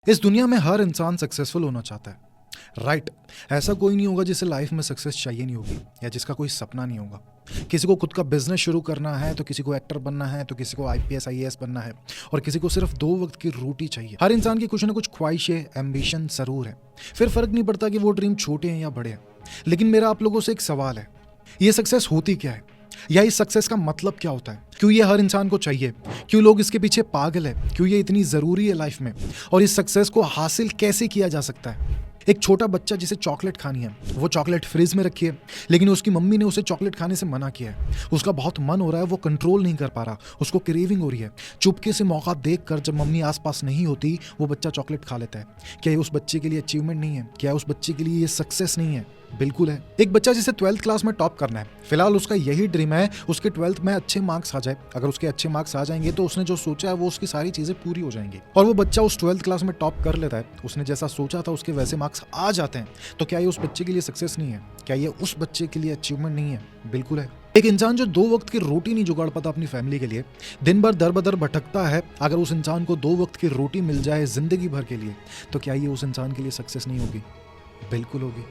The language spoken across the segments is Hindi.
इस दुनिया में हर इंसान सक्सेसफुल होना चाहता है, राइट। ऐसा कोई नहीं होगा जिसे लाइफ में सक्सेस चाहिए नहीं होगी या जिसका कोई सपना नहीं होगा। किसी को खुद का बिजनेस शुरू करना है, तो किसी को एक्टर बनना है, तो किसी को आईपीएस आईएएस बनना है, और किसी को सिर्फ 2 वक्त की रोटी चाहिए। हर इंसान की कुछ ना कुछ ख्वाहिशें, एम्बिशन जरूर है। फिर फर्क नहीं पड़ता कि वो ड्रीम छोटे हैं या बड़े हैं। लेकिन मेरा आप लोगों से एक सवाल है, ये सक्सेस होती क्या है, या इस सक्सेस का मतलब क्या होता है? क्यों ये हर इंसान को चाहिए? क्यों लोग इसके पीछे पागल है? क्यों ये इतनी ज़रूरी है लाइफ में? और इस सक्सेस को हासिल कैसे किया जा सकता है? एक छोटा बच्चा जिसे चॉकलेट खानी है, वो चॉकलेट फ्रिज में रखी है, लेकिन उसकी मम्मी ने उसे चॉकलेट खाने से मना किया है। उसका बहुत मन हो रहा है, वो कंट्रोल नहीं कर पा रहा, उसको क्रेविंग हो रही है। चुपके से मौका देखकर जब मम्मी आसपास नहीं होती, वो बच्चा चॉकलेट खा लेता है। क्या ये उस बच्चे के लिए अचीवमेंट नहीं है? क्या उस बच्चे के लिए ये सक्सेस नहीं है? बिल्कुल है। एक बच्चा जिसे 12th क्लास में टॉप करना है, फिलहाल उसका यही ड्रीम है उसके 12th में अच्छे मार्क्स आ जाए। अगर उसके अच्छे मार्क्स आ जाएंगे तो उसने जो सोचा है वो उसकी सारी चीजें पूरी हो जाएंगी, और वो बच्चा उस 12th क्लास में टॉप कर लेता है। उसने जैसा सोचा था उसके वैसे मार्क्स आ जाते हैं। तो क्या ये उस बच्चे के लिए सक्सेस नहीं है? क्या ये उस बच्चे के लिए अचीवमेंट नहीं है? बिल्कुल है। एक इंसान जो 2 वक्त की रोटी नहीं जुगाड़ पाता अपनी फैमिली के लिए, दिन भर दर बदर भटकता है, अगर उस इंसान को 2 वक्त की रोटी मिल जाए जिंदगी भर के लिए, तो क्या ये उस इंसान के लिए सक्सेस नहीं होगी? बिल्कुल होगी।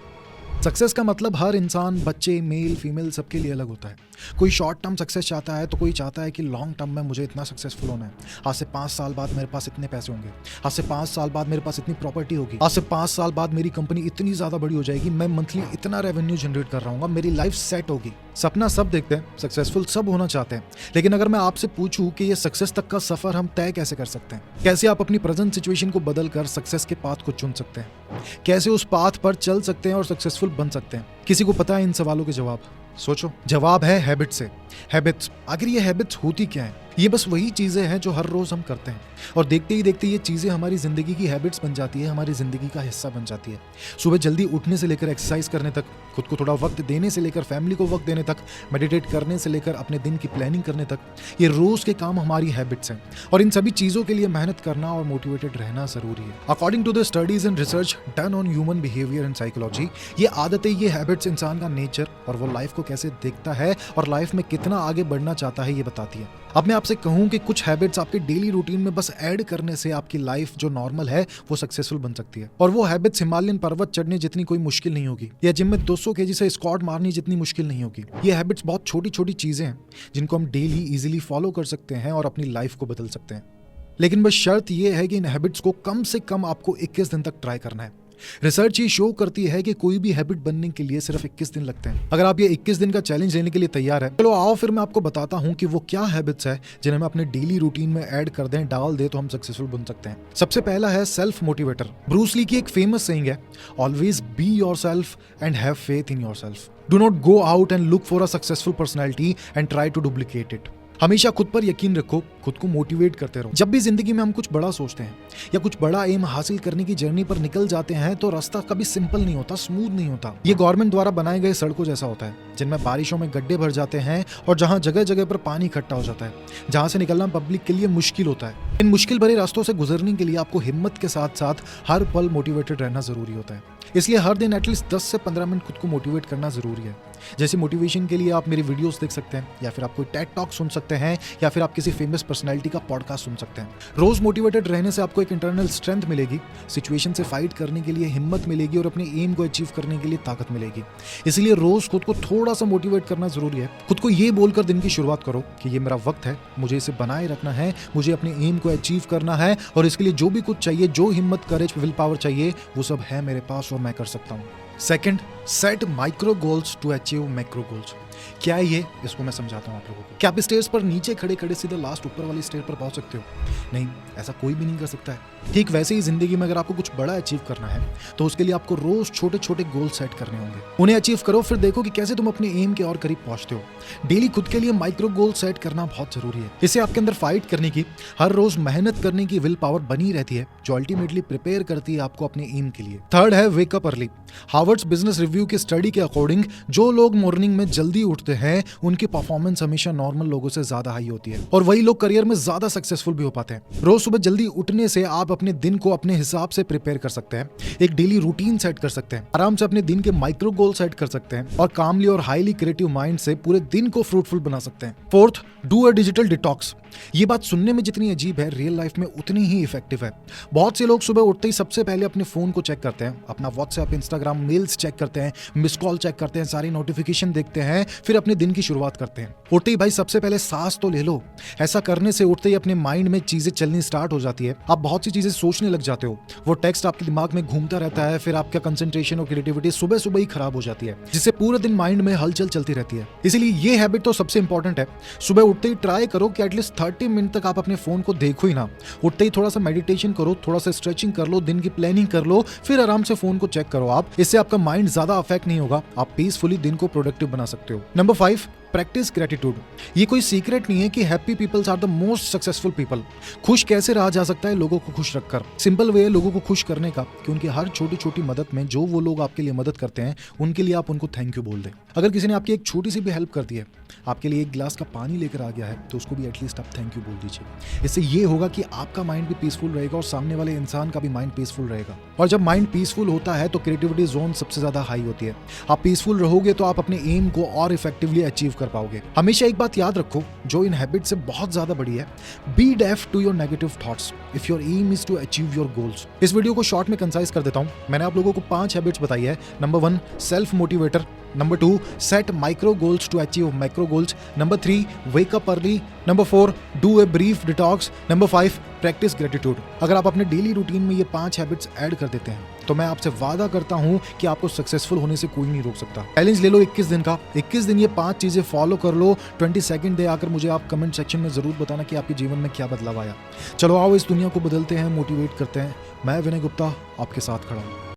सक्सेस का मतलब हर इंसान, बच्चे, मेल फीमेल, सबके लिए अलग होता है। कोई शॉर्ट टर्म सक्सेस चाहता है, तो कोई चाहता है कि लॉन्ग टर्म में मुझे इतना सक्सेसफुल होना है। आज से 5 साल बाद मेरे पास इतने पैसे होंगे, आज से 5 साल बाद मेरे पास इतनी प्रॉपर्टी होगी, आज से 5 साल बाद मेरी कंपनी इतनी ज्यादा बड़ी हो जाएगी, मैं मंथली इतना रेवेन्यू जनरेट कर रहा हूँ, मेरी लाइफ सेट होगी। सपना सब देखते हैं, सक्सेसफुल सब होना चाहते हैं, लेकिन अगर मैं आपसे पूछूं कि ये सक्सेस तक का सफर हम तय कैसे कर सकते हैं, कैसे आप अपनी प्रेजेंट सिचुएशन को बदल कर सक्सेस के पाथ को चुन सकते हैं, कैसे उस पाथ पर चल सकते हैं और सक्सेसफुल बन सकते हैं, किसी को पता है इन सवालों के जवाब? सोचो। जवाब है हैबिट से। हैबिट्स। आखिर ये हैबिट्स होती क्या है? ये बस वही चीजें हैं जो हर रोज हम करते हैं, और देखते ही देखते ये चीजें हमारी जिंदगी की हैबिट्स बन जाती है, हमारी जिंदगी का हिस्सा बन जाती है। सुबह जल्दी उठने से लेकर एक्सरसाइज करने तक, खुद को थोड़ा वक्त देने से लेकर फैमिली को वक्त देने तक, मेडिटेट करने से लेकर अपने दिन की प्लानिंग करने तक, ये रोज के काम हमारी हैबिट्स हैं, और इन सभी चीजों के लिए मेहनत करना और मोटिवेटेड रहना जरूरी है। According to the studies and research done on human behaviour and psychology, ये आदतें, ये हैबिट्स इंसान का नेचर और वो लाइफ को कैसे देखता है और लाइफ में कितना आगे बढ़ना चाहता है ये बताती है। अब मैं आपसे कहूं कि कुछ हैबिट्स आपके डेली रूटीन में बस ऐड करने से आपकी लाइफ जो नॉर्मल है वो सक्सेसफुल बन सकती है, और वो हैबिट्स हिमालयन पर्वत चढ़ने जितनी कोई मुश्किल नहीं होगी, या जिम में 200 केजी से स्क्वाट मारनी जितनी मुश्किल नहीं होगी। ये हैबिट्स बहुत छोटी छोटी चीजें हैं जिनको हम डेली इजीली फॉलो कर सकते हैं और अपनी लाइफ को बदल सकते हैं। लेकिन बस शर्त यह है कि इन हैबिट्स को कम से कम आपको 21 दिन तक ट्राई करना है। रिसर्च ये शो करती है कि कोई भी हैबिट बनने के लिए सिर्फ 21 दिन लगते हैं। अगर आप ये 21 दिन का चैलेंज लेने के लिए तैयार है, चलो आओ फिर मैं आपको बताता हूं कि वो क्या हैबिट्स है जिन्हें हम अपने डेली रूटीन में ऐड कर दें, डाल दे तो हम सक्सेसफुल बन सकते हैं। सबसे पहला है सेल्फ मोटिवेटर। ब्रूस ली की एक फेमस सेइंग है, always be yourself and have faith in yourself. Do not go out and look for a successful personality and try to duplicate it. हमेशा खुद पर यकीन रखो, खुद को मोटिवेट करते रहो। जब भी जिंदगी में हम कुछ बड़ा सोचते हैं या कुछ बड़ा एम हासिल करने की जर्नी पर निकल जाते हैं, तो रास्ता कभी सिंपल नहीं होता, स्मूथ नहीं होता। ये गवर्नमेंट द्वारा बनाए गए सड़कों जैसा होता है, जिनमें बारिशों में गड्ढे भर जाते हैं और जहां जगह जगह पर पानी इकट्ठा हो जाता है, जहां से निकलना पब्लिक के लिए मुश्किल होता है। इन मुश्किल भरे रास्तों से गुजरने के लिए आपको हिम्मत के साथ साथ हर पल मोटिवेटेड रहना जरूरी होता है। इसलिए हर दिन एटलीस्ट 10 से 15 मिनट खुद को मोटिवेट करना जरूरी है। जैसे मोटिवेशन के लिए आप मेरी वीडियोस देख सकते हैं, या फिर आप कोई टेड टॉक सुन सकते हैं, या फिर आप किसी फेमस पर्सनैलिटी का पॉडकास्ट सुन सकते हैं। रोज मोटिवेटेड रहने से आपको एक इंटरनल स्ट्रेंथ मिलेगी, सिचुएशन से फाइट करने के लिए हिम्मत मिलेगी और अपने एम को अचीव करने के लिए ताकत मिलेगी। इसलिए रोज खुद को थोड़ा सा मोटिवेट करना जरूरी है। खुद को ये बोलकर दिन की शुरुआत करो कि ये मेरा वक्त है, मुझे इसे बनाए रखना है, मुझे अपने एम को अचीव करना है, और इसके लिए जो भी कुछ चाहिए, जो हिम्मत, करेज, विल पावर चाहिए, वो सब है मेरे पास और मैं कर सकता हूँ। Second, set micro goals to achieve macro goals. क्या है ये? इसको मैं समझाता हूँ आप लोगों को। क्या आप स्टेज पर नीचे खड़े खड़े सीधे लास्ट ऊपर वाली स्टेज पर पहुंच सकते हो? नहीं, ऐसा कोई भी नहीं कर सकता है। ठीक वैसे ही जिंदगी में अगर आपको कुछ बड़ा अचीव करना है, तो उसके लिए आपको रोज छोटे छोटे गोल सेट करने होंगे। उन्हें अचीव करो, फिर देखो कि कैसे तुम अपने एम के और करीब पहुंचते हो। डेली खुद के लिए माइक्रो गोल सेट करना बहुत जरूरी है। इससे आपके अंदर फाइट करने की, हर रोज मेहनत करने की विल पावर बनी रहती है, जो अल्टीमेटली प्रिपेयर करती है आपको अपने एम के लिए। थर्ड है wake up early. Harvard business review की स्टडी के अकॉर्डिंग जो लोग मॉर्निंग में जल्दी उठते हैं उनकी परफॉर्मेंस हमेशा नॉर्मल लोगों से ज्यादा हाई होती है, और वही लोग करियर में ज्यादा सक्सेसफुल भी हो पाते हैं। रोज सुबह जल्दी उठने से आप अपने दिन को अपने हिसाब से प्रिपेयर कर सकते हैं, एक डेली रूटीन सेट कर सकते हैं, आराम से अपने दिन के माइक्रो गोल सेट कर सकते हैं, और कामली और हाईली क्रिएटिव माइंड से पूरे दिन को फ्रूटफुल बना सकते हैं। Fourth, do a digital detox. ये बात सुनने में जितनी अजीब है, रियल लाइफ में उतनी ही इफेक्टिव है। बहुत से लोग सुबह उठते ही सबसे पहले अपने फोन को चेक करते हैं, अपना व्हाट्सएप, इंस्टाग्राम, मेल्स चेक करते हैं, मिस कॉल चेक करते हैं, सारी नोटिफिकेशन देखते हैं, फिर अपने दिन की शुरुआत करते हैं। उठते ही भाई सबसे पहले सांस तो ले लो। ऐसा करने से उठते ही अपने माइंड में चीजें चलनी स्टार्ट हो जाती है, आप बहुत सी चीजें सोचने लग जाते हो, वो टेक्स्ट आपके दिमाग में घूमता रहता है, फिर आपका कंसंट्रेशन और क्रिएटिविटी सुबह सुबह ही खराब हो जाती है, जिससे पूरे दिन माइंड में हलचल चलती रहती है। इसीलिए ये हैबिट तो सबसे इंपॉर्टेंट है। सुबह उठते ही ट्राई करो कि एटलीस्ट 30 मिनट तक आप अपने फोन को देखो ही ना। उठते ही थोड़ा सा मेडिटेशन करो, थोड़ा सा स्ट्रेचिंग कर लो, दिन की प्लानिंग कर लो, फिर आराम से फोन को चेक करो आप। इससे आपका माइंड ज्यादा अफेक्ट नहीं होगा, आप पीसफुली दिन को प्रोडक्टिव बना सकते हो। Number 5, practice gratitude. ये कोई सीक्रेट नहीं है कि happy peoples are the most successful people. खुश कैसे रहा जा सकता है लोगों को खुश रखकर? सिंपल वे है लोगों को खुश करने का कि उनकी हर छोटी छोटी मदद में जो वो लोग आपके लिए मदद करते हैं उनके लिए आप उनको थैंक यू बोल दें। अगर किसी ने आपकी एक छोटी सी भी हेल्प कर दी है, आपके लिए एक गिलास का पानी लेकर आ गया है, तो उसको भी एटलीस्ट आप थैंक यू बोल दीजिए। इससे ये होगा कि आपका माइंड भी पीसफुल रहेगा और सामने वाले इंसान का भी माइंड पीसफुल रहेगा। और जब माइंड पीसफुल होता है तो क्रिएटिविटी जोन सबसे ज्यादा हाई होती है। आप पीसफुल रहोगे तो आप अपने एम को और इफेक्टिवली अचीव कर पाओगे। हमेशा एक बात याद रखो जो इन हैबिट से बहुत ज्यादा बड़ी है, be deaf to your negative thoughts if your aim is to achieve your goals. इस वीडियो को शॉर्ट में कंसाइज कर देता हूं। मैंने आप लोगों को 5 हैबिट्स बताई है। Number 1, self motivator. Number 2, set micro goals to achieve macro goals. Number 3, wake up early. Number 4, do a brief detox. Number 5, practice gratitude. अगर आप अपने डेली रूटीन में ये 5 हैबिट्स ऐड कर देते हैं तो मैं आपसे वादा करता हूं कि आपको सक्सेसफुल होने से कोई नहीं रोक सकता। चैलेंज ले लो 21 दिन का। 21 दिन ये 5 चीजें फॉलो कर लो। 22nd डे आकर मुझे आप कमेंट सेक्शन में जरूर बताना कि आपके जीवन में क्या बदलाव आया। चलो आओ इस दुनिया को बदलते हैं, मोटिवेट करते हैं। मैं विनय गुप्ता आपके साथ खड़ा हूँ।